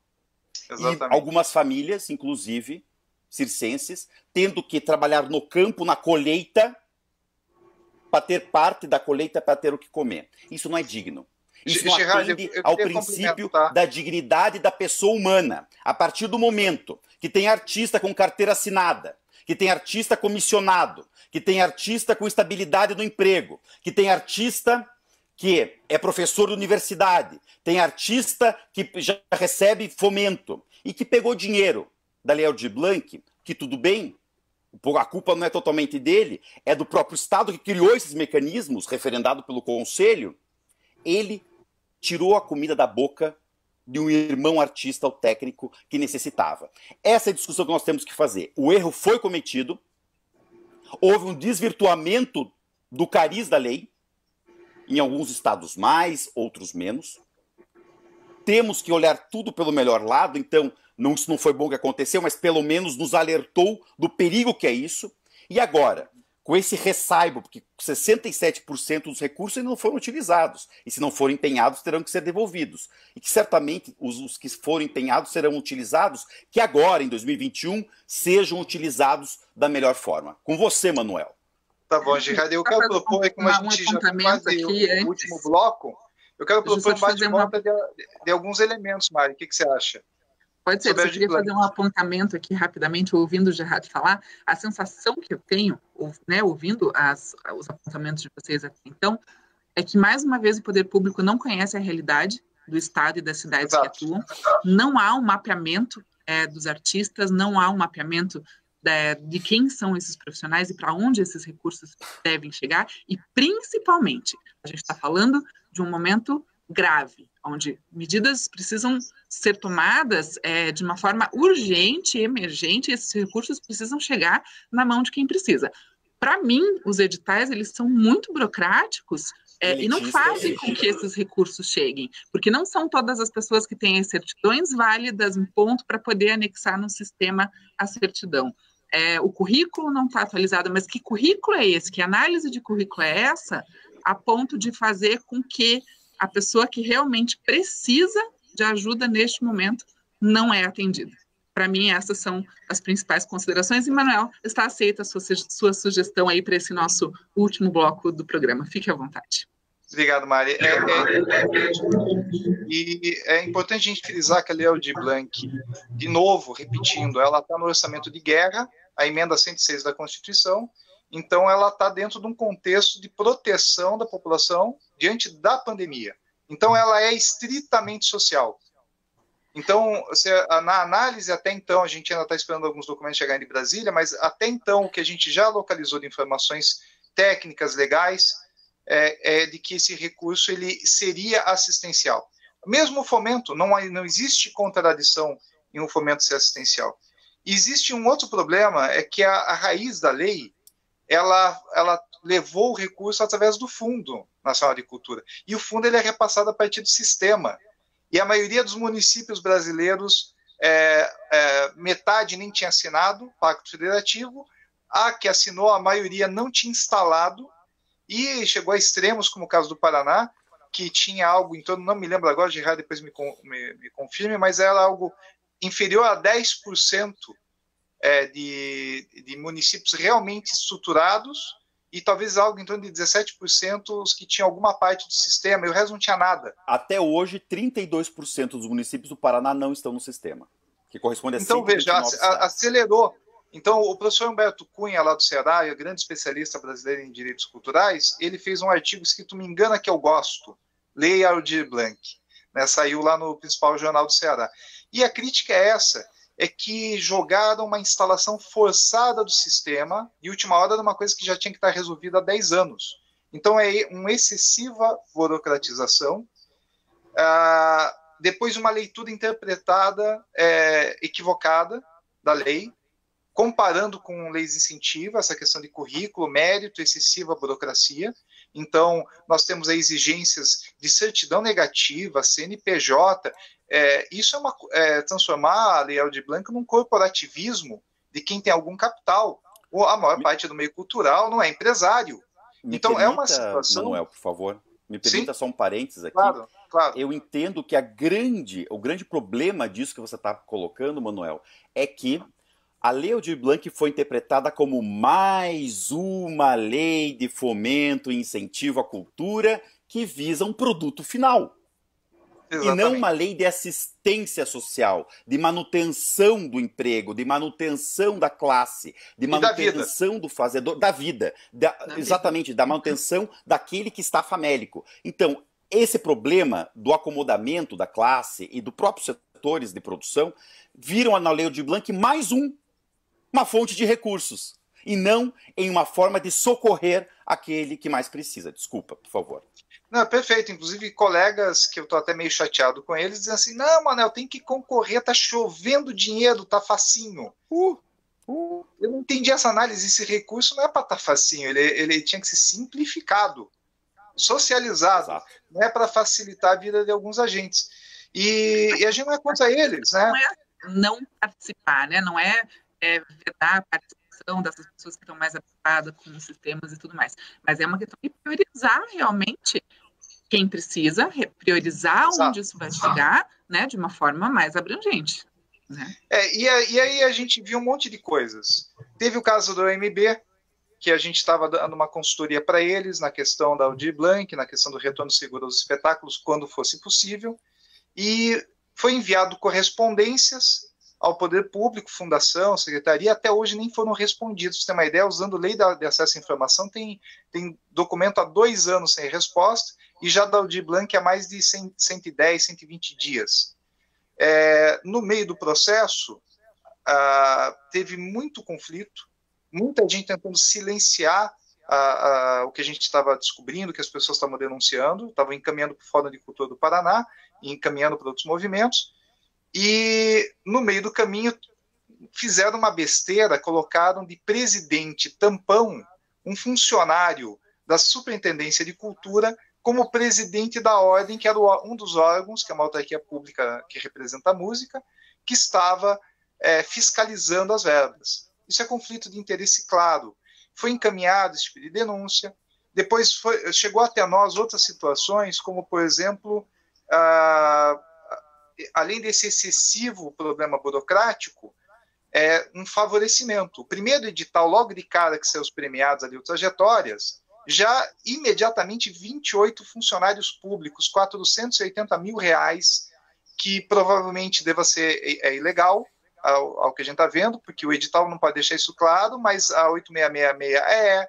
Exatamente. E algumas famílias, inclusive, circenses, tendo que trabalhar no campo, na colheita, para ter parte da colheita para ter o que comer. Isso não é digno. Isso não atende ao princípio da dignidade da pessoa humana. A partir do momento que tem artista com carteira assinada, que tem artista comissionado, que tem artista com estabilidade no emprego, que tem artista que é professor de universidade, tem artista que já recebe fomento e que pegou dinheiro da Lei Aldir Blanc, que tudo bem, a culpa não é totalmente dele, é do próprio Estado que criou esses mecanismos, referendado pelo Conselho. Ele tirou a comida da boca de um irmão artista ou técnico que necessitava. Essa é a discussão que nós temos que fazer. O erro foi cometido, houve um desvirtuamento do cariz da lei, em alguns estados mais, outros menos. Temos que olhar tudo pelo melhor lado, então isso não foi bom que aconteceu, mas pelo menos nos alertou do perigo que é isso. E agora, com esse ressaibo, porque 67% dos recursos ainda não foram utilizados, e se não forem empenhados, terão que ser devolvidos. E que certamente os que forem empenhados serão utilizados, que agora, em 2021, sejam utilizados da melhor forma. Com você, Manuel. Tá bom, Gerardo. Eu quero propor, como a gente já faz o último bloco, eu quero propor um bate-volta de alguns elementos, Mari. O que você acha? Pode ser, eu só queria fazer um apontamento aqui rapidamente, ouvindo o Gerardo falar. A sensação que eu tenho, né, ouvindo os apontamentos de vocês aqui, então, é que, mais uma vez, o poder público não conhece a realidade do Estado e das cidades que atuam. Não há um mapeamento dos artistas, não há um mapeamento de quem são esses profissionais e para onde esses recursos devem chegar. E, principalmente, a gente está falando de um momento grave, onde medidas precisam ser tomadas de uma forma urgente, emergente, e esses recursos precisam chegar na mão de quem precisa. Para mim, os editais, eles são muito burocráticos e não fazem com que esses recursos cheguem, porque não são todas as pessoas que têm as certidões válidas em ponto para poder anexar no sistema a certidão. O currículo não está atualizado, mas que currículo é esse? Que análise de currículo é essa a ponto de fazer com que a pessoa que realmente precisa de ajuda neste momento não é atendida? Para mim, essas são as principais considerações. E, Manuel, está aceita a sua sugestão aí para esse nosso último bloco do programa. Fique à vontade. Obrigado, Mari. E é importante a gente frisar que a Lei Aldir Blanc, de novo, repetindo, ela está no orçamento de guerra, a emenda 106 da Constituição. Então, ela está dentro de um contexto de proteção da população diante da pandemia. Então, ela é estritamente social. Então, na análise, até então, a gente ainda está esperando alguns documentos chegarem de Brasília, mas até então, o que a gente já localizou de informações técnicas, legais, é de que esse recurso ele seria assistencial. Mesmo o fomento, não existe contradição em um fomento ser assistencial. Existe um outro problema, é que a raiz da lei, ela levou o recurso através do Fundo Nacional de Cultura. E o fundo ele é repassado a partir do sistema. E a maioria dos municípios brasileiros, metade nem tinha assinado o Pacto Federativo, a que assinou, a maioria não tinha instalado, e chegou a extremos, como o caso do Paraná, que tinha algo em torno, não me lembro agora, de errado, depois me confirme, mas era algo inferior a 10% de municípios realmente estruturados, e talvez algo em torno de 17% os que tinham alguma parte do sistema, e o resto não tinha nada. Até hoje, 32% dos municípios do Paraná não estão no sistema, que corresponde a Então, veja, acelerou. Então, o professor Humberto Cunha, lá do Ceará, grande especialista brasileiro em direitos culturais, ele fez um artigo escrito Me Engana Que Eu Gosto, Lei Aldir Blanc, né, saiu lá no principal jornal do Ceará. E a crítica é essa, é que jogaram uma instalação forçada do sistema, de última hora, de uma coisa que já tinha que estar resolvida há 10 anos. Então, é uma excessiva burocratização, depois uma leitura interpretada equivocada da lei, comparando com leis de incentivo, essa questão de currículo, mérito, excessiva burocracia. Então, nós temos exigências de certidão negativa, CNPJ. Isso é transformar a Lei Aldir Blanc num corporativismo de quem tem algum capital. A maior parte do meio cultural não é empresário. Então, permita, é uma situação... Manuel, por favor, me permita só um parênteses aqui. Claro, claro. Eu entendo que o grande problema disso que você está colocando, Manuel, é que a Lei Aldir Blanc foi interpretada como mais uma lei de fomento e incentivo à cultura que visa um produto final. Exatamente. E não uma lei de assistência social, de manutenção do emprego, de manutenção da classe, de manutenção do fazedor, da vida. Exatamente, da manutenção daquele que está famélico. Então, esse problema do acomodamento da classe e dos próprios setores de produção viram na Lei Aldir Blanc mais uma fonte de recursos, e não em uma forma de socorrer aquele que mais precisa. Desculpa, por favor. Não, perfeito. Inclusive, colegas que eu estou até meio chateado com eles, dizem assim, não, Manel, tem que concorrer, tá chovendo dinheiro, tá facinho. Eu não entendi essa análise, esse recurso não é para estar facinho, ele tinha que ser simplificado, socializado. Exato. Não é para facilitar a vida de alguns agentes. E a gente não é contra eles, né? Não é não participar, né? Não é vedar a participação dessas pessoas que estão mais habituadas com os sistemas e tudo mais. Mas é uma questão de priorizar realmente quem precisa, priorizar onde isso vai chegar, né, de uma forma mais abrangente. Né? E aí a gente viu um monte de coisas. Teve o caso do OMB, que a gente estava dando uma consultoria para eles na questão da Aldir Blanc, na questão do retorno seguro aos espetáculos, quando fosse possível, e foi enviado correspondências ao Poder Público, Fundação, Secretaria, até hoje nem foram respondidos. Pra você ter uma ideia, usando a Lei de Acesso à Informação, tem documento há 2 anos sem resposta, e já da Aldir Blanc há mais de 110, 120 dias. No meio do processo, teve muito conflito, muita gente tentando silenciar o que a gente estava descobrindo, que as pessoas estavam denunciando, estavam encaminhando para o Fórum de Cultura do Paraná, e encaminhando para outros movimentos, e no meio do caminho fizeram uma besteira, colocaram de presidente tampão um funcionário da Superintendência de Cultura como presidente da ordem, que era um dos órgãos, que é uma autarquia pública que representa a música, que estava fiscalizando as verbas. Isso é conflito de interesse claro. Foi encaminhado esse tipo de denúncia. Depois chegou até nós outras situações, como, por exemplo, além desse excessivo problema burocrático, um favorecimento. O primeiro edital, logo de cara que saiu os premiados ali, o Trajetórias, já imediatamente 28 funcionários públicos, R$480 mil, que provavelmente deva ser ilegal, ao que a gente está vendo, porque o edital não pode deixar isso claro, mas a 8666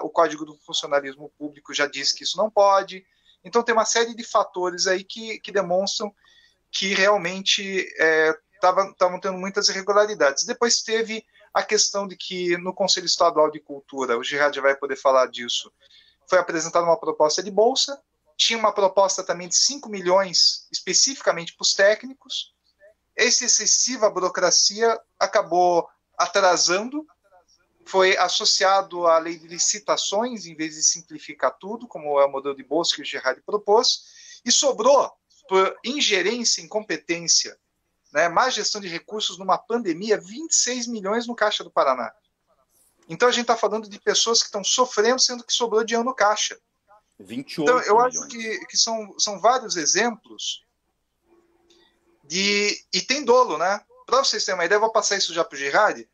o Código do Funcionalismo Público já diz que isso não pode. Então tem uma série de fatores aí que demonstram que realmente estavam tendo muitas irregularidades. Depois teve a questão de que no Conselho Estadual de Cultura, o Gerard já vai poder falar disso, foi apresentada uma proposta de bolsa, tinha uma proposta também de 5 milhões especificamente para os técnicos, essa excessiva burocracia acabou atrasando, foi associado à lei de licitações, em vez de simplificar tudo, como é o modelo de bolsa que o Gerardi propôs, e sobrou, por ingerência, incompetência, né, má gestão de recursos numa pandemia, 26 milhões no Caixa do Paraná. Então a gente está falando de pessoas que estão sofrendo, sendo que sobrou dinheiro no Caixa. 28 então eu milhões. acho que são vários exemplos de... E tem dolo, né? Para vocês terem uma ideia, eu vou passar isso já para o Gerardi.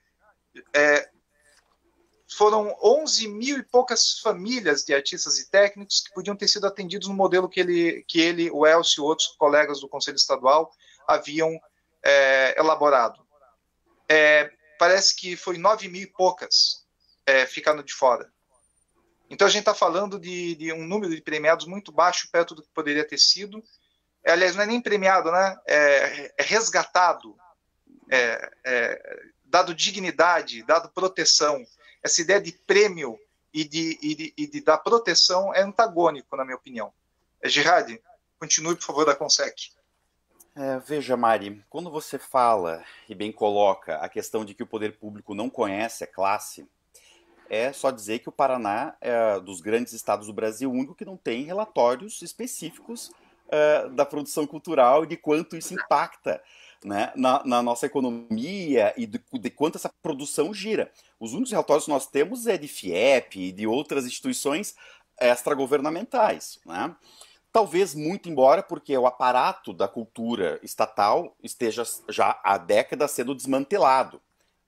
Foram 11 mil e poucas famílias de artistas e técnicos que podiam ter sido atendidos no modelo que ele, o Elcio e outros colegas do Conselho Estadual haviam elaborado. Parece que foi 9 mil e poucas ficando de fora. Então a gente está falando de um número de premiados muito baixo, perto do que poderia ter sido. Aliás, não é nem premiado, né? É resgatado, dado dignidade, dado proteção. Essa ideia de prêmio e de dar proteção é antagônico, na minha opinião. Gerardi, continue, por favor, da Consec. Veja, Mari, quando você fala e bem coloca a questão de que o poder público não conhece a classe, é só dizer que o Paraná é dos grandes estados do Brasil o único que não tem relatórios específicos da produção cultural e de quanto isso impacta, né, na nossa economia e de quanto essa produção gira. Os únicos relatórios que nós temos é de FIEP e de outras instituições extragovernamentais, né? Talvez muito embora porque o aparato da cultura estatal esteja já há décadas sendo desmantelado.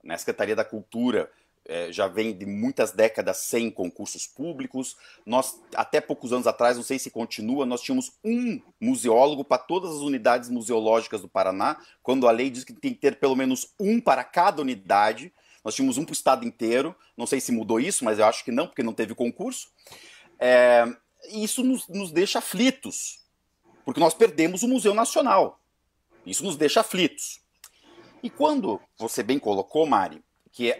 A Secretaria da Cultura já vem de muitas décadas sem concursos públicos. Nós, até poucos anos atrás, não sei se continua, nós tínhamos um museólogo para todas as unidades museológicas do Paraná, quando a lei diz que tem que ter pelo menos um para cada unidade. Nós tínhamos um para o estado inteiro, não sei se mudou isso, mas eu acho que não, porque não teve concurso. Isso nos deixa aflitos, porque nós perdemos o Museu Nacional. Isso nos deixa aflitos. E quando você bem colocou, Mari, que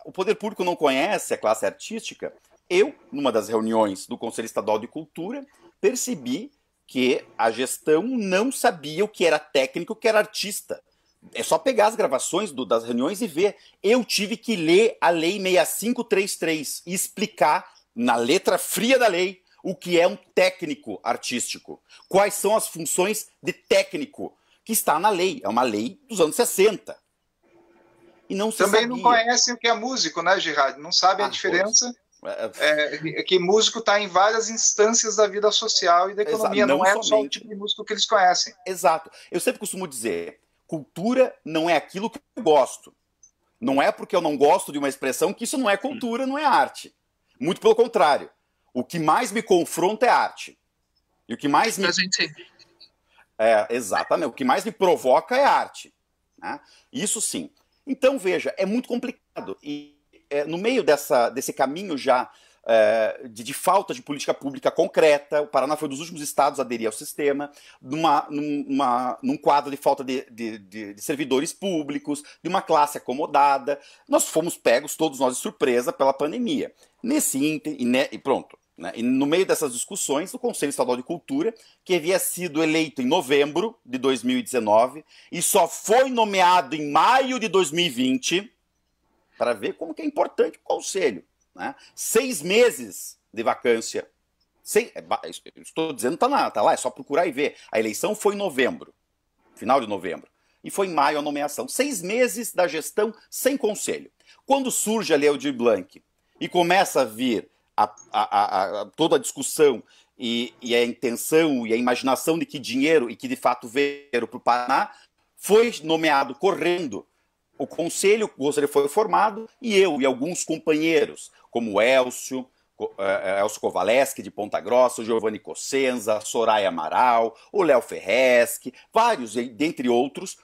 o poder público não conhece a classe artística, eu, numa das reuniões do Conselho Estadual de Cultura, percebi que a gestão não sabia o que era técnico, o que era artista. É só pegar as gravações das reuniões e ver. Eu tive que ler a Lei 6533 e explicar, na letra fria da lei, o que é um técnico artístico. Quais são as funções de técnico que está na lei. É uma lei dos anos 60. E não se Também sabia. não conhecem o que é músico, né, Gerardi? Não sabem a diferença. Que músico está em várias instâncias da vida social e da economia. Não é só o tipo de músico que eles conhecem. Exato. Eu sempre costumo dizer, cultura não é aquilo que eu gosto. Não é porque eu não gosto de uma expressão que isso não é cultura, não é arte. Muito pelo contrário. O que mais me confronta é arte. E o que mais me... exatamente. O que mais me provoca é arte. Né? Isso sim. Então, veja, é muito complicado. E no meio desse caminho já de falta de política pública concreta, o Paraná foi um dos últimos estados a aderir ao sistema, num quadro de falta de servidores públicos, de uma classe acomodada, nós fomos pegos, todos nós, de surpresa pela pandemia. E pronto. Né? E no meio dessas discussões, o Conselho Estadual de Cultura, que havia sido eleito em novembro de 2019 e só foi nomeado em maio de 2020, para ver como que é importante o Conselho. Né? 6 meses de vacância. Estou dizendo que tá lá, é só procurar e ver. A eleição foi em novembro, final de novembro, e foi em maio a nomeação. 6 meses da gestão sem Conselho. Quando surge a Lei Aldir Blanc e começa a vir toda a discussão e a intenção e a imaginação de que dinheiro, e que de fato veio para o Paraná, foi nomeado correndo o Conselho foi formado, e eu e alguns companheiros, como o Elcio Kovaleski, de Ponta Grossa, o Giovanni Cossenza, Soraya Amaral, o Léo Ferreschi, vários, dentre outros,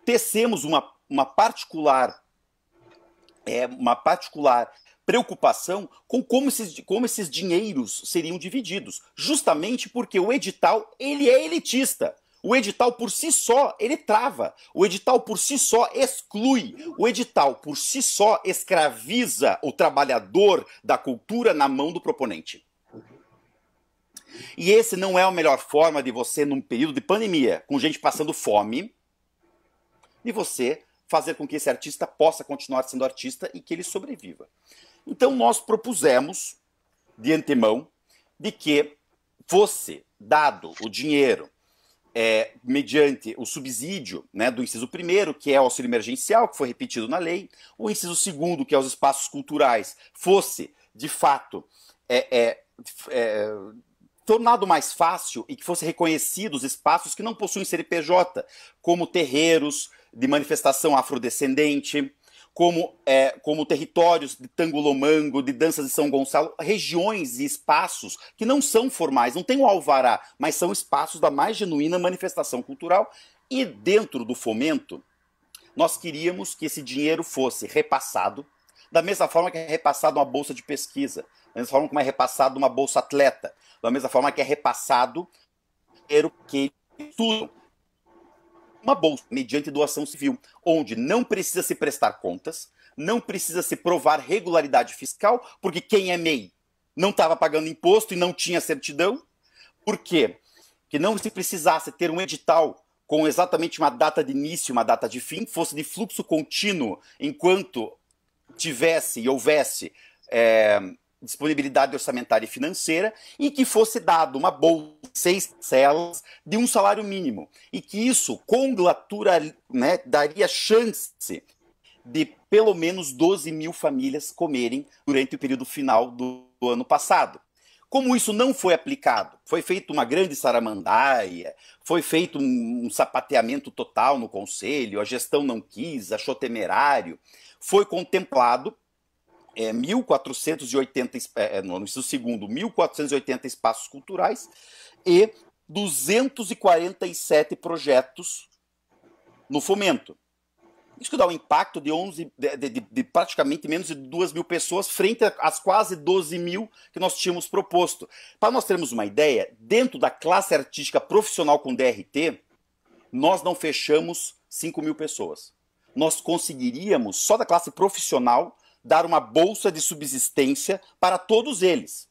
tecemos uma particular preocupação com como esses dinheiros seriam divididos, justamente porque o edital ele é elitista. O edital por si só, ele trava. O edital por si só exclui. O edital por si só escraviza o trabalhador da cultura na mão do proponente. E esse não é a melhor forma de você, num período de pandemia, com gente passando fome, de você fazer com que esse artista possa continuar sendo artista e que ele sobreviva. Então nós propusemos, de antemão, de que fosse dado o dinheiro mediante o subsídio, né, do inciso 1º, que é o auxílio emergencial, que foi repetido na lei, o inciso 2º, que é os espaços culturais, fosse, de fato, tornado mais fácil e que fosse reconhecido os espaços que não possuem CNPJ, como terreiros de manifestação afrodescendente, como territórios de Tangulomango, de danças de São Gonçalo, regiões e espaços que não são formais, não tem o alvará, mas são espaços da mais genuína manifestação cultural. E dentro do fomento, nós queríamos que esse dinheiro fosse repassado, da mesma forma que é repassado uma bolsa de pesquisa, da mesma forma como é repassado uma bolsa atleta, da mesma forma que é repassado dinheiro que estudam. Uma bolsa mediante doação civil, onde não precisa se prestar contas, não precisa se provar regularidade fiscal, porque quem é MEI não estava pagando imposto e não tinha certidão. Por quê? Que não se precisasse ter um edital com exatamente uma data de início e uma data de fim, fosse de fluxo contínuo enquanto tivesse e houvesse disponibilidade orçamentária e financeira, e que fosse dado uma bolsa de 6 parcelas de um salário mínimo, e que isso daria chance de pelo menos 12 mil famílias comerem durante o período final do ano passado. Como isso não foi aplicado, foi feita uma grande saramandaia, foi feito um sapateamento total no conselho, a gestão não quis, achou temerário, foi contemplado 1.480, no inciso 2º, 1.480 espaços culturais e 247 projetos no fomento. Isso que dá um impacto de praticamente menos de 2 mil pessoas frente às quase 12 mil que nós tínhamos proposto. Para nós termos uma ideia, dentro da classe artística profissional com DRT, nós não fechamos 5 mil pessoas. Nós conseguiríamos, só da classe profissional, dar uma bolsa de subsistência para todos eles.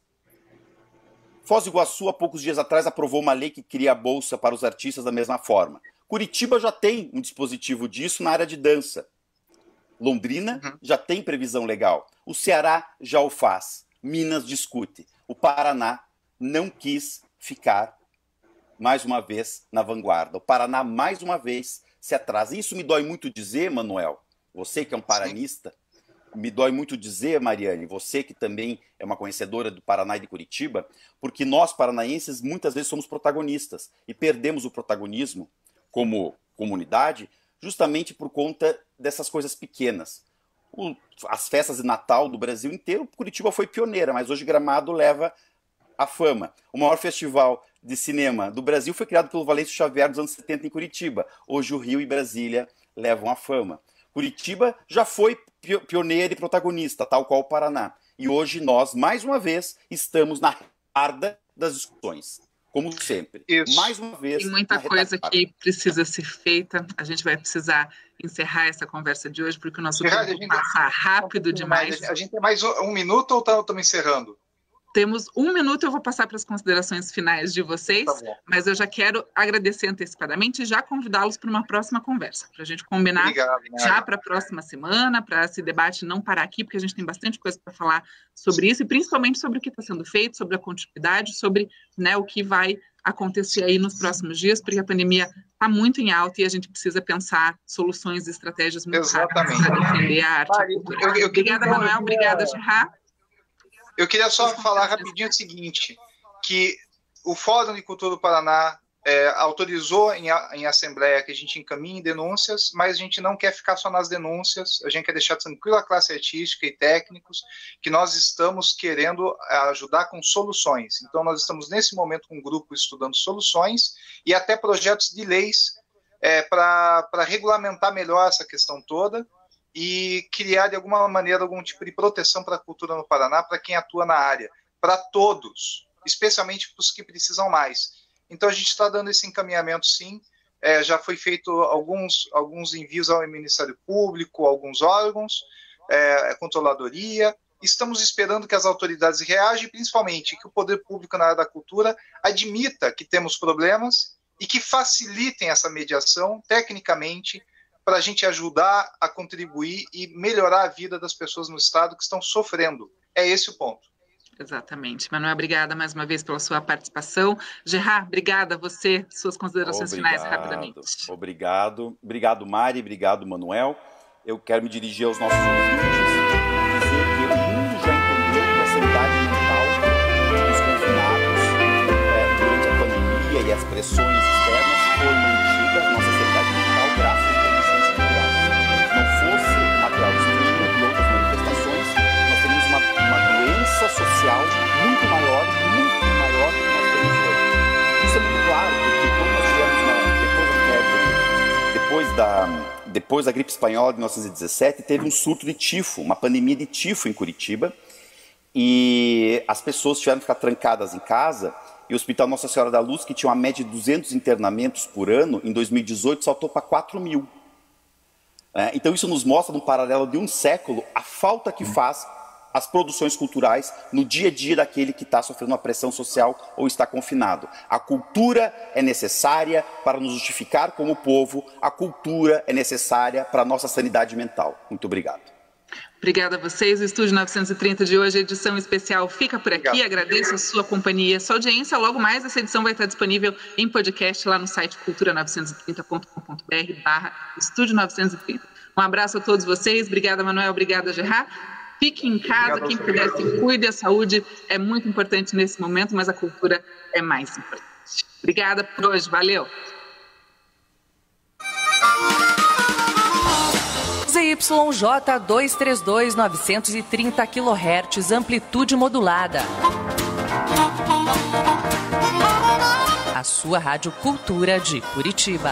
Foz do Iguaçu, há poucos dias atrás, aprovou uma lei que cria a bolsa para os artistas da mesma forma. Curitiba já tem um dispositivo disso na área de dança. Londrina já tem previsão legal. O Ceará já o faz. Minas discute. O Paraná não quis ficar, mais uma vez, na vanguarda. O Paraná, mais uma vez, se atrasa. Isso me dói muito dizer, Manuel, você que é um paranista, me dói muito dizer, Mariane, você que também é uma conhecedora do Paraná e de Curitiba, porque nós, paranaenses, muitas vezes somos protagonistas e perdemos o protagonismo como comunidade justamente por conta dessas coisas pequenas. As festas de Natal do Brasil inteiro, Curitiba foi pioneira, mas hoje Gramado leva a fama. O maior festival de cinema do Brasil foi criado pelo Valêncio Xavier nos anos 70 em Curitiba. Hoje o Rio e Brasília levam a fama. Curitiba já foi pioneira e protagonista, tal qual o Paraná. E hoje nós, mais uma vez, estamos na retaguarda das discussões, como sempre. Isso. Mais uma vez. Tem muita coisa que precisa ser feita. A gente vai precisar encerrar essa conversa de hoje, porque o nosso tempo passa rápido demais. A gente tem mais 1 minuto ou estamos encerrando? Temos 1 minuto, eu vou passar para as considerações finais de vocês, mas eu já quero agradecer antecipadamente e já convidá-los para uma próxima conversa, para a gente combinar. Obrigado, já para a próxima semana, para esse debate não parar aqui, porque a gente tem bastante coisa para falar sobre isso, e principalmente sobre o que está sendo feito, sobre a continuidade, sobre, né, o que vai acontecer aí nos próximos dias, porque a pandemia está muito em alta e a gente precisa pensar soluções e estratégias muito rápidas para defender a arte cultural. Obrigada, Manuel. Obrigada, Gerard. Eu queria só falar rapidinho o seguinte, que o Fórum de Cultura do Paraná autorizou em assembleia que a gente encaminhe denúncias, mas a gente não quer ficar só nas denúncias, a gente quer deixar tranquila a classe artística e técnicos, que nós estamos querendo ajudar com soluções. Então, nós estamos nesse momento com um grupo estudando soluções e até projetos de leis para regulamentar melhor essa questão toda, e criar, de alguma maneira, algum tipo de proteção para a cultura no Paraná, para quem atua na área, para todos, especialmente para os que precisam mais. Então, a gente está dando esse encaminhamento, sim. Já foi feito alguns envios ao Ministério Público, alguns órgãos, controladoria. Estamos esperando que as autoridades reajam, e principalmente que o poder público na área da cultura admita que temos problemas e que facilitem essa mediação, tecnicamente, para a gente ajudar a contribuir e melhorar a vida das pessoas no Estado que estão sofrendo. É esse o ponto. Exatamente. Manuel, obrigada mais uma vez pela sua participação. Gerard, obrigada a você, suas considerações finais rapidamente. Obrigado, Mari, obrigado, Manuel. Eu quero me dirigir aos nossos ouvintes e dizer que o mundo já entendeu que a sanidade mental dos confinados durante a pandemia e as pressões externas foi mantida, nossa sanidade mental, graças às condições culturais. Se não fosse o material de streaming e outras manifestações, nós teríamos uma doença social muito maior do que nós temos hoje. Isso é muito claro, porque quando nós tivemos depois da gripe espanhola de 1917, teve um surto de tifo, uma pandemia de tifo em Curitiba, e as pessoas tiveram que ficar trancadas em casa, e o Hospital Nossa Senhora da Luz, que tinha uma média de 200 internamentos por ano, em 2018 saltou para 4.000. Então isso nos mostra, num paralelo de um século, a falta que faz as produções culturais no dia a dia daquele que está sofrendo uma pressão social ou está confinado. A cultura é necessária para nos justificar como povo, a cultura é necessária para a nossa sanidade mental. Muito obrigado. Obrigada a vocês. O Estúdio 930 de hoje, a edição especial, fica por aqui. Obrigado. Agradeço a sua companhia, a sua audiência. Logo mais, essa edição vai estar disponível em podcast lá no site cultura930.com.br/Estúdio 930. Um abraço a todos vocês. Obrigada, Manuel. Obrigada, Gerard. Fique em casa, quem puder se cuide, a saúde é muito importante nesse momento, mas a cultura é mais importante. Obrigada por hoje, valeu! ZYJ 232, 930 kHz, amplitude modulada. A sua Rádio Cultura de Curitiba.